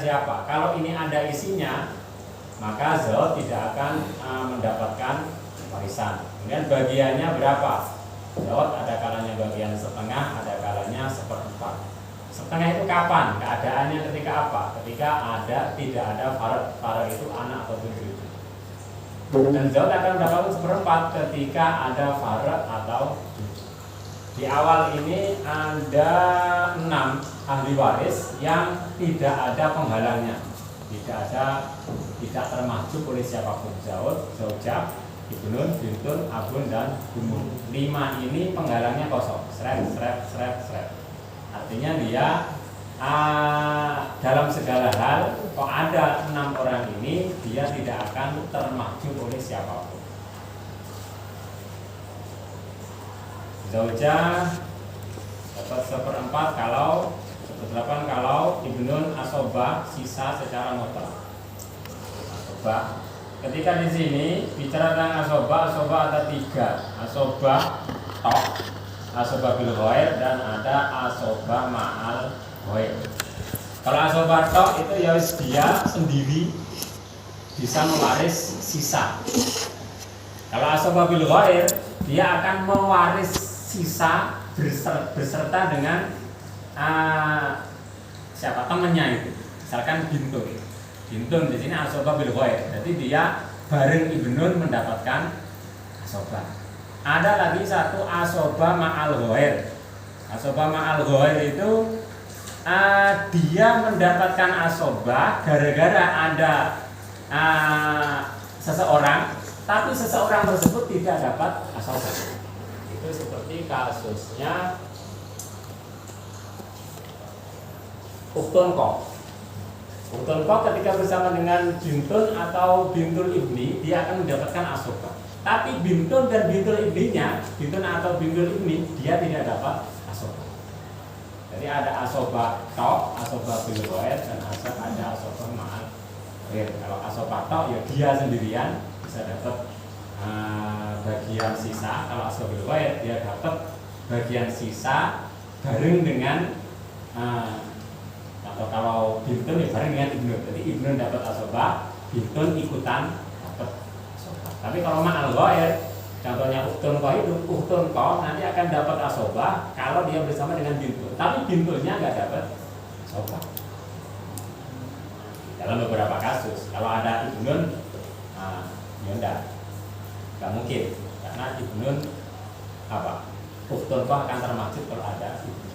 siapa. Kalau ini ada isinya, maka Zawj tidak akan mendapatkan warisan. Kemudian bagiannya berapa? Zawj ada kalanya bagian setengah, ada kalanya seperempat. Setengah itu kapan? Keadaannya ketika apa? Ketika tidak ada farad itu anak atau cucu. Dan Zawj akan mendapatkan seperempat ketika ada farad atau cucu. Di awal ini ada 6 ahli waris yang tidak ada penghalangnya, tidak termajuk oleh siapapun. Zawj, zaujah, ibnun, bintun, abun, dan umun. 5 ini penghalangnya kosong. Seret. Artinya dia dalam segala hal, kok ada 6 orang ini, dia tidak akan termajuk oleh siapapun. Zaujah dapat seperempat kalau 1/8 kalau ibnun asobah sisa secara mutlak. Asobah. Ketika di sini bicara tentang asobah ada 3. Asobah tok, asobah bil ghair, dan ada asobah ma'al ghair. Kalau asobah tok itu ya dia sendiri bisa mewaris sisa. Kalau asobah bil ghair, dia akan mewaris sisa berserta dengan siapa temannya itu. Misalkan bintun di sini asobah bil ghair. Jadi dia bareng ibnun mendapatkan asobah. Ada lagi satu asobah ma'al ghair. Asobah ma'al ghair itu dia mendapatkan asobah gara-gara ada seseorang, tapi seseorang tersebut tidak dapat asobah. Itu seperti kasusnya Uktun Ko ketika bersama dengan bintun atau bintul ibni, dia akan mendapatkan asobah. Tapi bintun dan bintul ibninya, bintun atau bintul ibni, dia tidak dapat asobah. Jadi ada asobah tok, asobah bil ghair, dan ada asobah ma'al ghair. Kalau asobah tok ya dia sendirian bisa dapat bagian sisa. Kalau asobah bil ghair dia dapat bagian sisa bareng dengan atau kalau bintun ya bareng dengan ibnun. Jadi ibnun dapat asobah, bintun ikutan dapat asobah. Tapi kalau ma'al ghair, contohnya uktun ko nanti akan dapat asobah kalau dia bersama dengan bintun. Tapi bintunnya nggak dapat asobah. Dalam beberapa kasus, kalau ada ibnun, ya nggak mungkin, karena ibnun uktun ko akan termaksud kalau ada ibnun.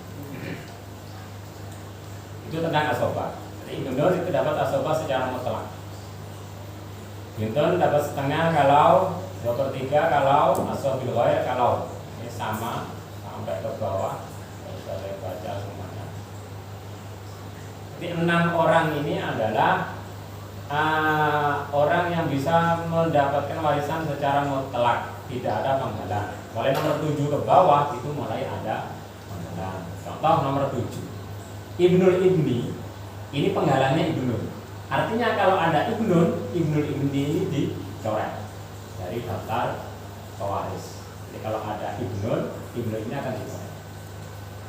Itu tentang asobah. Jadi ibnun itu dapat asobah secara mutlak. Bintun dapat setengah kalau 2/3 kalau asobah bil ghair kalau ini sama sampai ke bawah. Saya baca semuanya. Jadi 6 orang ini adalah orang yang bisa mendapatkan warisan secara mutlak, tidak ada penghalang. Mulai nomor 7 ke bawah itu mulai ada penghalang. Contoh nomor 7. Ibnul ibni, ini penghalangnya ibnun. Artinya kalau ada ibnul ibni ini dicoret dari daftar pewaris. Jadi kalau ada ibnul ini akan dicoret.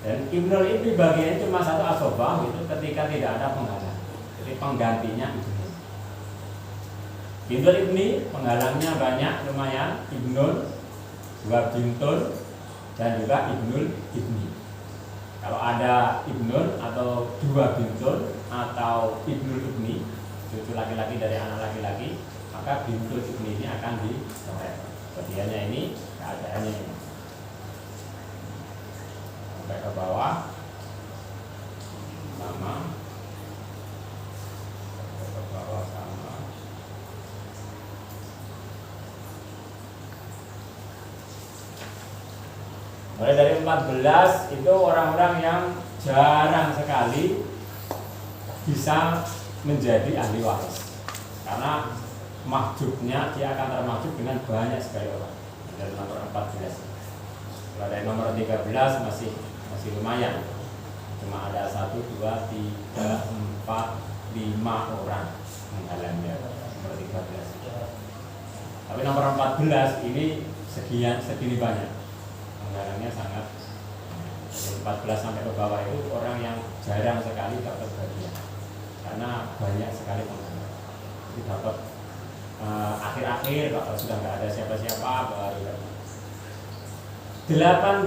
Dan ibnul ibni bagiannya cuma satu asobah itu ketika tidak ada penghalang. Jadi penggantinya ibnul. Bintul ibni penghalangnya banyak lumayan, ibnul, 2 bintun, dan juga ibnul ibni. Kalau ada ibnun atau 2 bintun atau ibnul ibni, cucu laki-laki dari anak laki-laki, maka bintul ibni ini akan dicoret. Bagiannya ini, keadaannya ini. Sampai ke bawah, sama, sampai ke bawah sama. Mulai dari 14 itu orang-orang yang jarang sekali bisa menjadi ahli waris. Karena mahjubnya dia akan termahjub dengan banyak sekali orang. Dari nomor 14. Kalau dari nomor 13 masih lumayan. Cuma ada 1, 2, 3, 4, 5 orang menghalangnya nomor 13. Tapi nomor 14 ini segini banyak. Penghalangnya sangat. Dari 14 sampai ke bawah itu orang yang jarang sekali dapat bagian. karena banyak sekali penghala. Jadi dapat akhir-akhir kalau sudah nggak ada siapa-siapa baru dapat. 18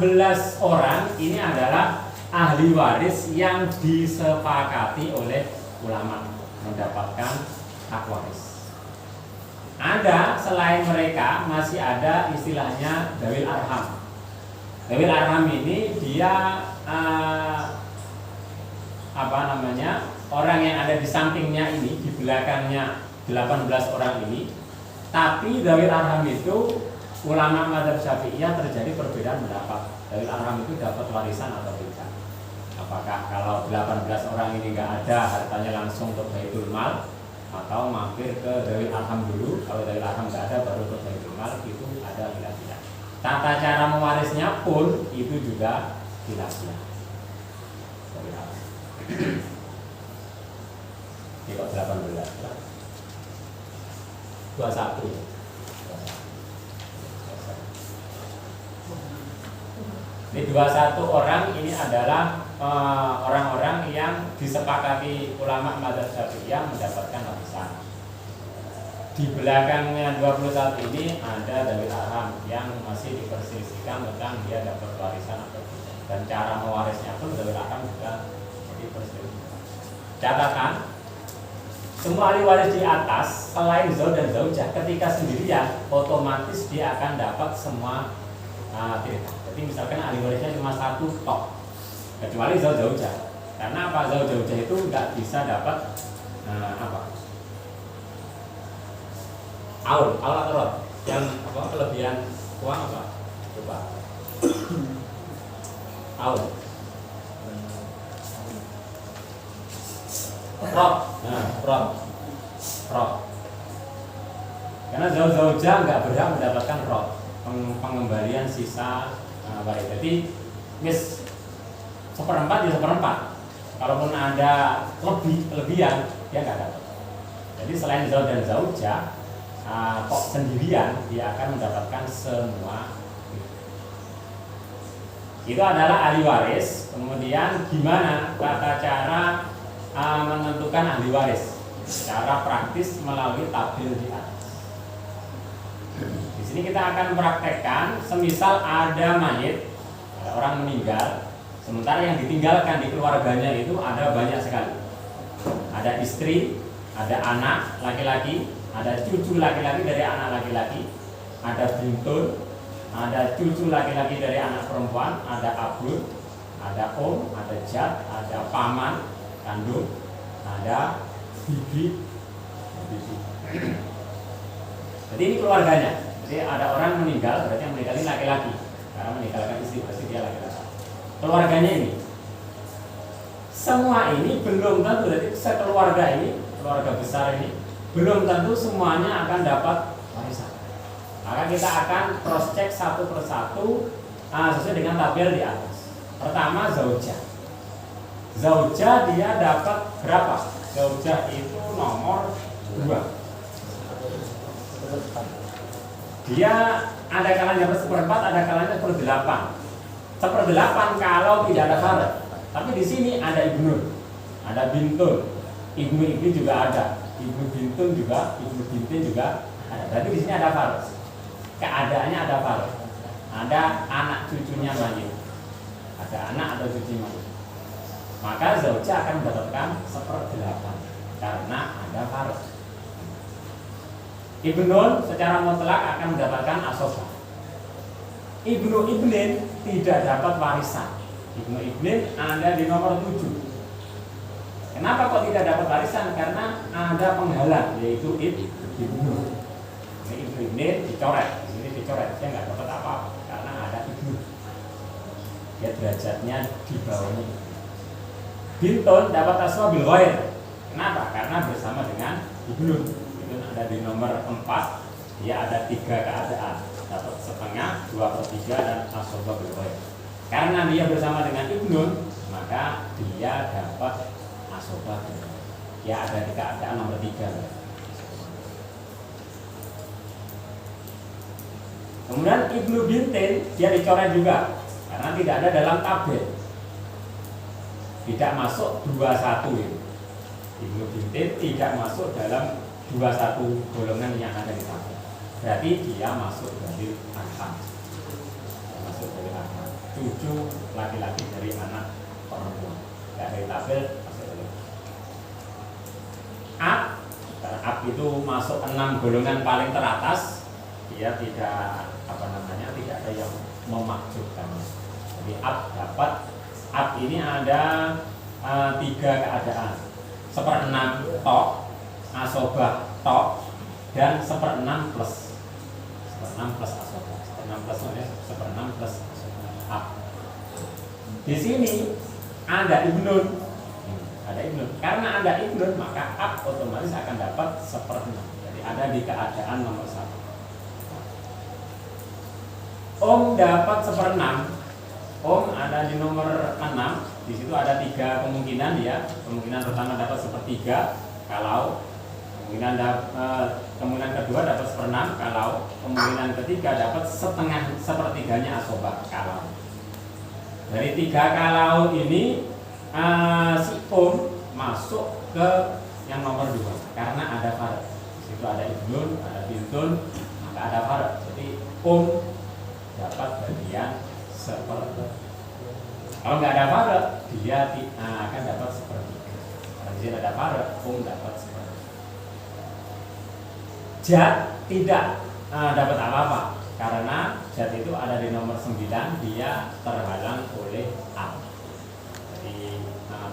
orang ini adalah ahli waris yang disepakati oleh ulama mendapatkan hak waris. Ada selain mereka masih ada istilahnya dawil arham. Dawil arham ini dia orang yang ada di sampingnya ini, di belakangnya 18 orang ini. Tapi dawil arham itu ulama madzhab Syafi'iyah terjadi perbedaan pendapat. Dawil arham itu dapat warisan atau tidak? Apakah kalau 18 orang ini nggak ada hartanya langsung untuk baitul mal, atau mampir ke dawil arham dulu? Kalau dawil arham nggak ada baru ke baitul mal, itu ada khilafiyah. Tata cara mewarisnya pun itu juga khilafiyah. Ini kok 18 21. Ini 21 orang ini adalah orang-orang yang disepakati ulama madzhab Syafi'iyah mendapatkan warisan. Di belakangnya 21 ini ada dawil arham yang masih diperselisihkan tentang dia dapat warisan atau tidak. Dan cara mewarisnya pun dawil arham juga diperselisihkan. Catatan, semua ahli waris di atas selain zauj dan zaujah ketika sendirian otomatis dia akan dapat semua tirkah. Jadi misalkan ahli warisnya cuma satu tok, kecuali zauj zaujah. Karena apa? Zauj zaujah itu nggak bisa dapat aul atau rot. Yang kelebihan uang apa? Coba. Aul. Rot. Karena zauj zaujah nggak berhak mendapatkan rot, pengembalian sisa waris. Jadi mis 1/4 ya 1/4. Kalaupun ada kelebihan dia nggak dapat. Jadi selain zauj dan zaujah, kok sendirian dia akan mendapatkan semua. Itu adalah ahli waris. Kemudian gimana tata cara menentukan ahli waris? Secara praktis melalui tabel di atas. Di sini kita akan mempraktekkan, semisal ada mayit, ada orang meninggal, sementara yang ditinggalkan di keluarganya itu ada banyak sekali. Ada istri, ada anak laki-laki, ada cucu laki-laki dari anak laki-laki, ada bintun, ada cucu laki-laki dari anak perempuan, ada abun, ada om, ada jad, ada paman, kandung, ada bibi. Jadi ini keluarganya. Jadi ada orang meninggal, berarti yang meninggal ini laki-laki, karena meninggalkan istri, pasti dia laki-laki. Keluarganya ini, semua ini belum tentu, jadi sekeluarga ini, keluarga besar ini, belum tentu semuanya akan dapat warisan. Maka kita akan cross check satu persatu sesuai dengan tabel di atas. Pertama zaujah. Zaujah dia dapat berapa? Zaujah itu nomor 2. Dia ada kalanya dapat 1/4, ada kalanya 1/8. 1/8 kalau tidak ada farid. Tapi di sini ada ibnu, ada bintun, ibnu juga ada, ibnu bintun juga, ibnu bintin juga ada. Berarti di sini ada farid. Keadaannya ada farid. Ada anak cucunya mayit, ada anak atau cucu mayit. Maka zaujah akan mendapatkan 1/8 karena ada farid. Ibnun secara mutlak akan mendapatkan asobah. Ibnu ibnin tidak dapat warisan. Ibnu ibnin ada di nomor 7. Kenapa kok tidak dapat warisan? Karena ada penghalang, yaitu ibnu. Ini ibnu ibnin dicoret, di sini dicoret, dia nggak dapat apa-apa karena ada ibnu. Dia derajatnya di bawahnya. Bintun dapat aswa bil ghair. Kenapa? Karena bersama dengan ibnu. Ada di nomor 4, dia ada 3 keadaan, dapat setengah, 2/3 dan asobah bil-ghair. Karena dia bersama dengan ibnun, maka dia dapat asobah bil-ghair. Dia ada di keadaan nomor 3. Kemudian ibnu bintin dia dicoret juga karena tidak ada dalam tabel, tidak masuk 21 itu. Ibnu bintin tidak masuk dalam 21 golongan yang ada di tabel. Berarti dia masuk dari anak. Masuk dari anak. Cucu laki-laki dari anak perempuan. Dari tabel masuk dari ab. Karena ab itu masuk 6 golongan paling teratas, dia tidak tidak ada yang memakjubkannya. Jadi ab dapat, ab ini ada 3 keadaan. 1/6 tok, asobah tok, dan 1/6 plus. 1/6 plus asobah. 1/6 plus maksudnya 1/6 plus asobah. Ab. Di sini ada ibnun. Ada ibnun. Karena ada ibnun maka ab otomatis akan dapat 1/6. Jadi ada di keadaan nomor 1. Om dapat 1/6. Om ada di nomor 6. Di situ ada 3 kemungkinan ya. Kemungkinan pertama dapat 1/3 kalau kemungkinan kedua dapat 1/6 kalau kemungkinan ketiga dapat setengah 1/3-nya asobah kalau. Dari 3 kalau ini si Om masuk ke yang nomor 2 karena ada farad. Di situ ada ibnun, ada bintun, maka ada farad. Jadi Om dapat bagian 1/3. Kalau nggak ada farad, dia akan dapat 1/3. Karena di sini ada farad, dapat 1/3. Jad tidak dapat apa-apa karena jad itu ada di nomor 9, dia terhalang oleh ab. Jadi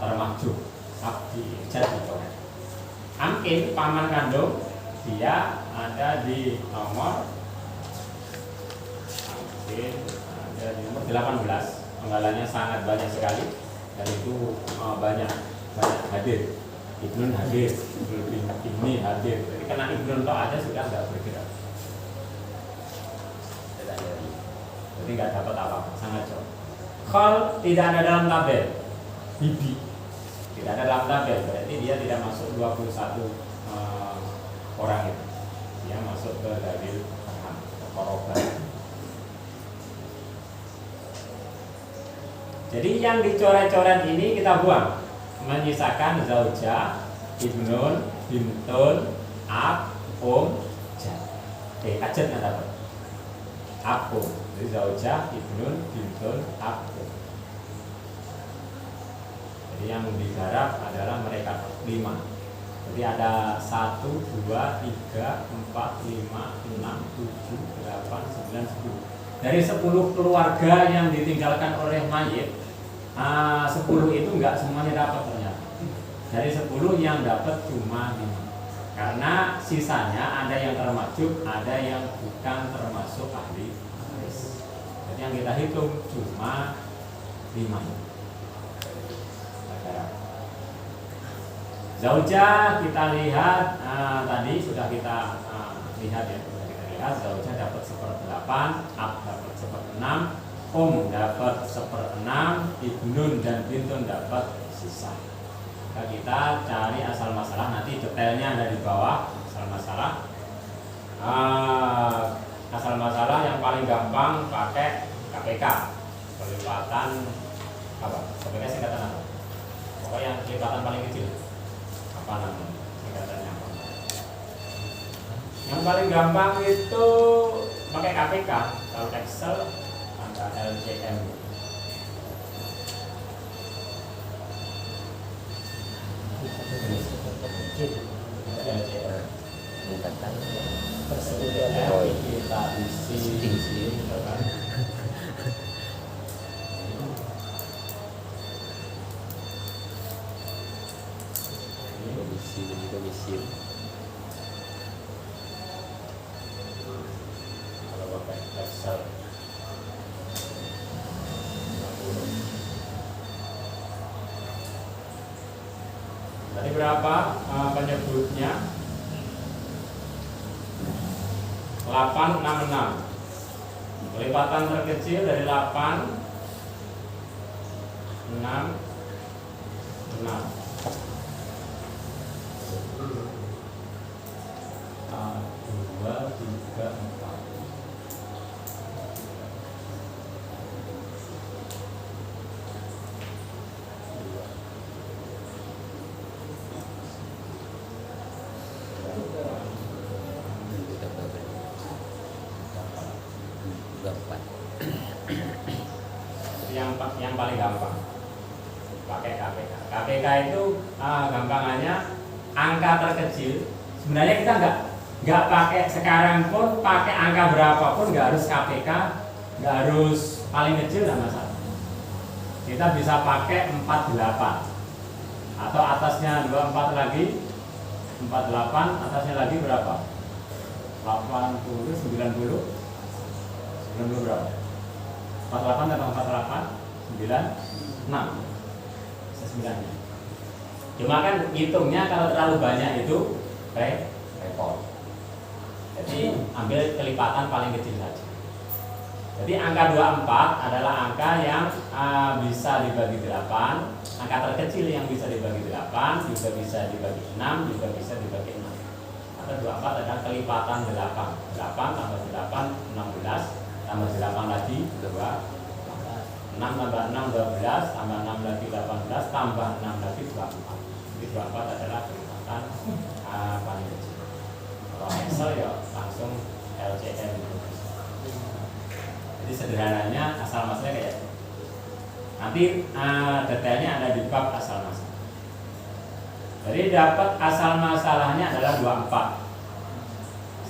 termakjub ab di jad dicoret. Amkin paman kandung dia ada di nomor ada di nomor 18. Penggalannya sangat banyak sekali dan itu banyak hadir. Ibnun hadir, Ibni hadir. Jadi karena Ibnun toh aja sudah nggak bergerak. Jadi nggak dapat apa-apa, sangat jauh. Khol tidak ada dalam tabel. Bibi tidak ada dalam tabel, berarti dia tidak masuk 21 orang itu. Dia masuk ke dalil korban. Jadi yang dicoret-coret ini kita buang, menyisakan zaujah, ibnun, bintun, ab, jad. Ajat nggak dapat. Ab, jadi zaujah, ibnun, bintun, ab. Jadi yang digarap adalah mereka 5. Jadi ada 1, 2, 3, 4, 5, 6, 7, 8, 9, 10. Dari 10 keluarga yang ditinggalkan oleh mayit, 10 itu enggak semuanya dapat ternyata. Dari 10 yang dapat cuma 5. Karena sisanya ada yang termakjub, ada yang bukan termasuk ahli waris. Jadi yang kita hitung cuma 5. Zaujah kita lihat tadi sudah kita lihat ya. Zaujah dapat 1/8, ab dapat 1/6, dapat 1/6, ibnun dan bintun dapat sisa. Maka kita cari asal masalah, nanti detailnya ada di bawah. Asal masalah yang paling gampang pakai KPK, kelipatan apa? KPK singkatan apa? Pokoknya yang kelipatan paling kecil apa namanya? Singkatannya apa? Yang paling gampang itu pakai KPK. Kalau Excel ada LCM. LCM. Kita isi. Komisi. Excel. Tadi berapa penyebutnya? 866. Kelipatan terkecil dari 8 6 6. 2, 3, 4. paling gampang pakai KPK. KPK itu gampangannya angka terkecil. Sebenarnya kita nggak pakai sekarang pun pakai angka berapapun nggak harus KPK, nggak harus paling kecil nggak masalah. Kita bisa pakai 48 atau atasnya 24 lagi 48, atasnya lagi berapa? 80, 90 berapa? 48 atau 48? 96 9-nya. Cuma kan hitungnya kalau terlalu banyak itu repot. Jadi ambil kelipatan paling kecil saja. Jadi angka 24 adalah angka yang bisa dibagi 8. Angka terkecil yang bisa dibagi 8 juga bisa dibagi 6, juga bisa dibagi 6. Maka 24 adalah kelipatan 8. 8 tambah 8 16, tambah 8 lagi 2. 6 tambah 6 12, tambah 6 lagi 18, tambah 6 lagi 24. Jadi 24 adalah kelipatan paling kecil. Kalau Excel ya langsung LCM. Jadi sederhananya asal masalahnya kayak gitu. Nanti detailnya ada di bab asal masalah. Jadi dapat asal masalahnya adalah 24.